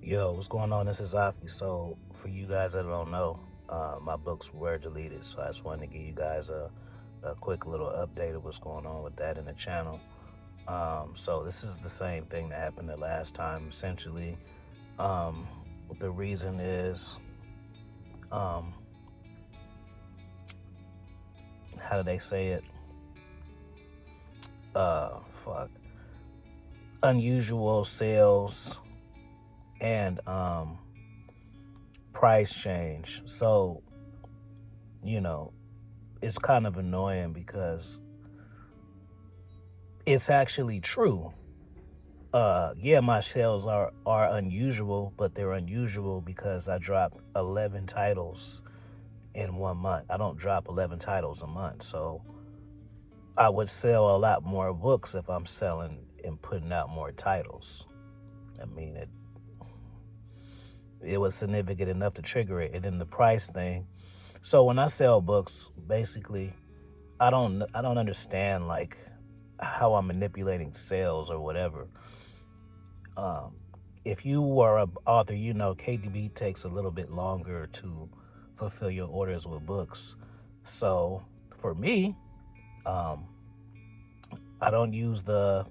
Yo, what's going on? This is Afi. So, for you guys that don't know, my books were deleted. So, I just wanted to give you guys a quick little update of what's going on with that in the channel. So, this is the same thing that happened the last time, essentially. Um, the reason is, um, how do they say it? Fuck. Unusual sales and price change. So, you know, it's kind of annoying because it's actually true. Yeah, my sales are unusual, but they're unusual because I dropped 11 titles in 1 month. I don't drop 11 titles a month. So I would sell a lot more books if I'm selling and putting out more titles. I mean, it was significant enough to trigger it. And then the price thing. So when I sell books, basically, I don't understand like how I'm manipulating sales or whatever. Um, if you are an author, you know KDB takes a little bit longer to fulfill your orders with books. So for me, um, I don't use the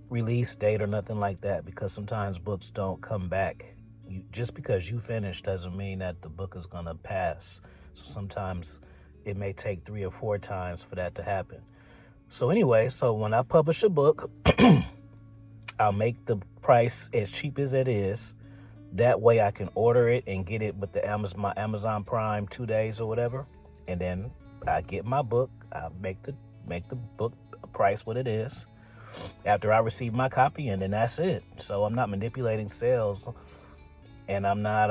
release date or nothing like that because sometimes books don't come back. Just because you finish doesn't mean that the book is gonna pass. So sometimes it may take 3 or 4 times for that to happen. So anyway, so when I publish a book, I'll make the price as cheap as it is. That way I can order it and get it with the my Amazon Prime 2 days or whatever. And then I get my book. I make the book price what it is after I receive my copy, and then that's it. So I'm not manipulating sales, and I'm not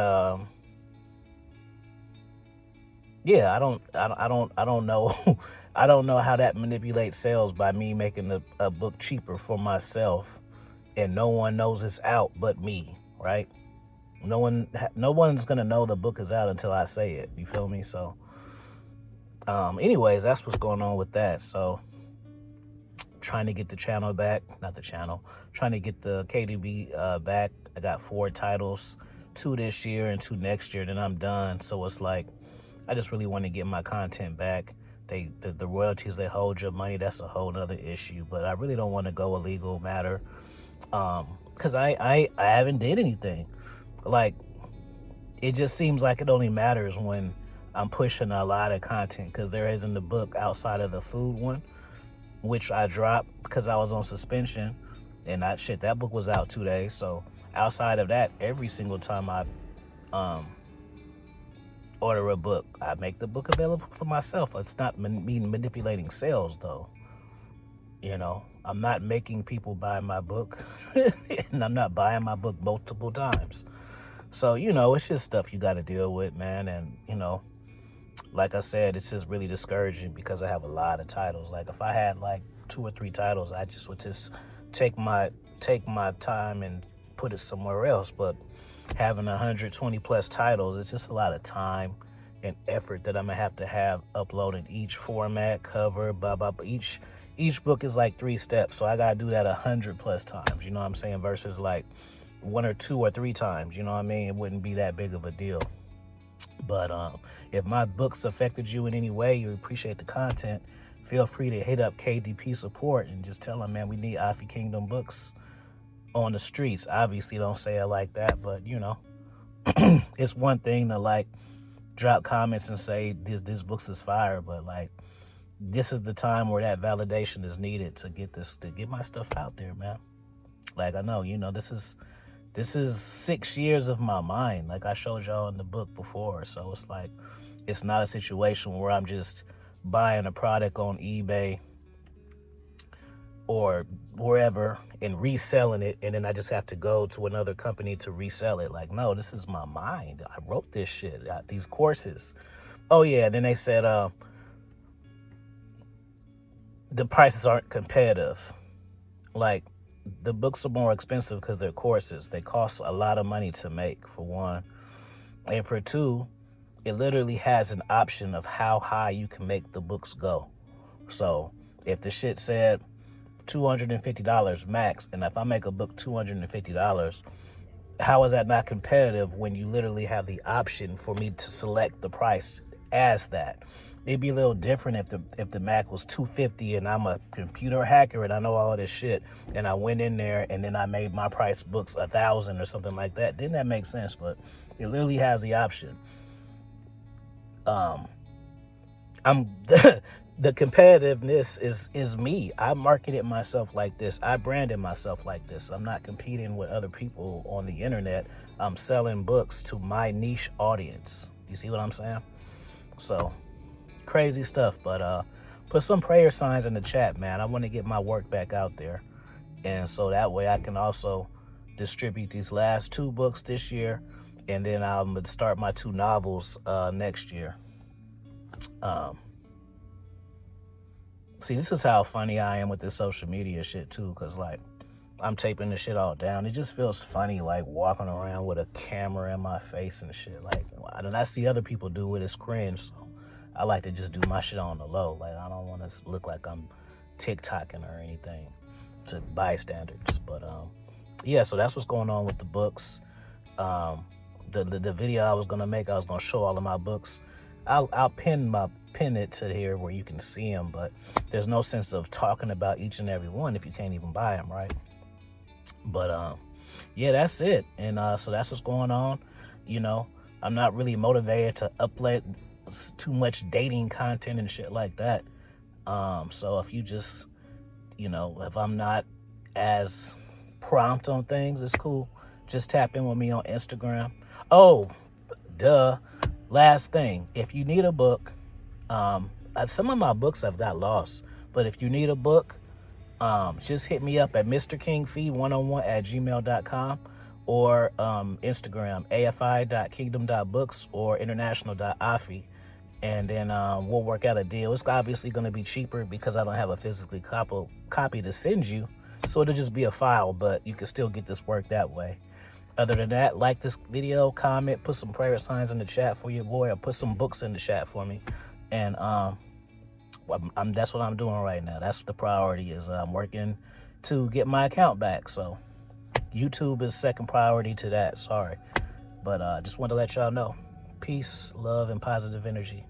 yeah, I don't know I don't know how that manipulates sales by me making a book cheaper for myself, and no one knows it's out but me, right? No one's gonna know the book is out until I say it. You feel me? So, anyways, that's what's going on with that. So, trying to get the channel back, not the channel, trying to get the KDB back. I got 4 titles, 2 this year and 2 next year. Then I'm done. So it's like I just really want to get my content back. The royalties, they hold your money. That's a whole nother issue. But I really don't want to go a legal matter because I haven't did anything. Like, it just seems like it only matters when I'm pushing a lot of content, because there isn't a book outside of the food one, which I dropped because I was on suspension, and that book was out 2 days. So outside of that, every single time I um order a book, I make the book available for myself. It's not me manipulating sales though. I'm not making people buy my book, and I'm not buying my book multiple times. So, it's just stuff you got to deal with, man. And, like I said, it's just really discouraging because I have a lot of titles. Like, if I had like 2 or 3 titles, I just would just take my time and put it somewhere else. But having 120 plus titles, it's just a lot of time and effort that I'm gonna have uploading each format, cover, blah blah. But each book is like 3 steps, so I gotta do that 100 plus times. You know what I'm saying? Versus like 1 or 2 or 3 times. You know what I mean? It wouldn't be that big of a deal. But if my books affected you in any way, you appreciate the content, feel free to hit up KDP support and just tell them, man, we need Afi Kingdom books on the streets. Obviously, don't say it like that, but it's one thing to like drop comments and say this books is fire, but like this is the time where that validation is needed to get my stuff out there, man. Like, I know, this is 6 years of my mind, like I showed y'all in the book before. So it's like, it's not a situation where I'm just buying a product on eBay or wherever and reselling it, and then I just have to go to another company to resell it. Like, no, this is my mind. I wrote this shit, these courses. Oh yeah, then they said the prices aren't competitive. Like, the books are more expensive because they're courses. They cost a lot of money to make, for one. And for two, it literally has an option of how high you can make the books go. So if the shit said $250 max, and if I make a book $250, how is that not competitive when you literally have the option for me to select the price as that? It'd be a little different if the Mac was $250 and I'm a computer hacker and I know all this shit and I went in there and then I made my price books $1,000 or something like that. Then that makes sense, but it literally has the option. I'm the competitiveness is me. I marketed myself like this. I branded myself like this. I'm not competing with other people on the internet. I'm selling books to my niche audience. You see what I'm saying? So crazy stuff, but put some prayer signs in the chat, man. I want to get my work back out there, and so that way I can also distribute these last 2 books this year, and then I'm gonna start my 2 novels next year. See, this is how funny I am with this social media shit too, because like I'm taping the shit all down. It just feels funny, like walking around with a camera in my face and shit. Like, and I see other people do it, it's cringe. So I like to just do my shit on the low. Like, I don't want to look like I'm TikToking or anything to bystanders. But yeah, so that's what's going on with the books. The video I was gonna make, I was gonna show all of my books. I'll pin it to here where you can see them, but there's no sense of talking about each and every one if you can't even buy them, right? But yeah, that's it. And so that's what's going on. You know, I'm not really motivated to upload too much dating content and shit like that. So if you just, you know, if I'm not as prompt on things, it's cool. Just tap in with me on Instagram. Oh, duh. Last thing, if you need a book, some of my books I've got lost, but if you need a book, just hit me up at mrkingfee101@gmail.com or Instagram, afi.kingdom.books or international.afi. And then we'll work out a deal. It's obviously going to be cheaper because I don't have a physically copy to send you. So it'll just be a file, but you can still get this work that way. Other than that, like this video, comment, put some prayer signs in the chat for your boy, or put some books in the chat for me. And that's what I'm doing right now. That's the priority, is I'm working to get my account back. So YouTube is second priority to that. Sorry. But just wanted to let y'all know. Peace, love, and positive energy.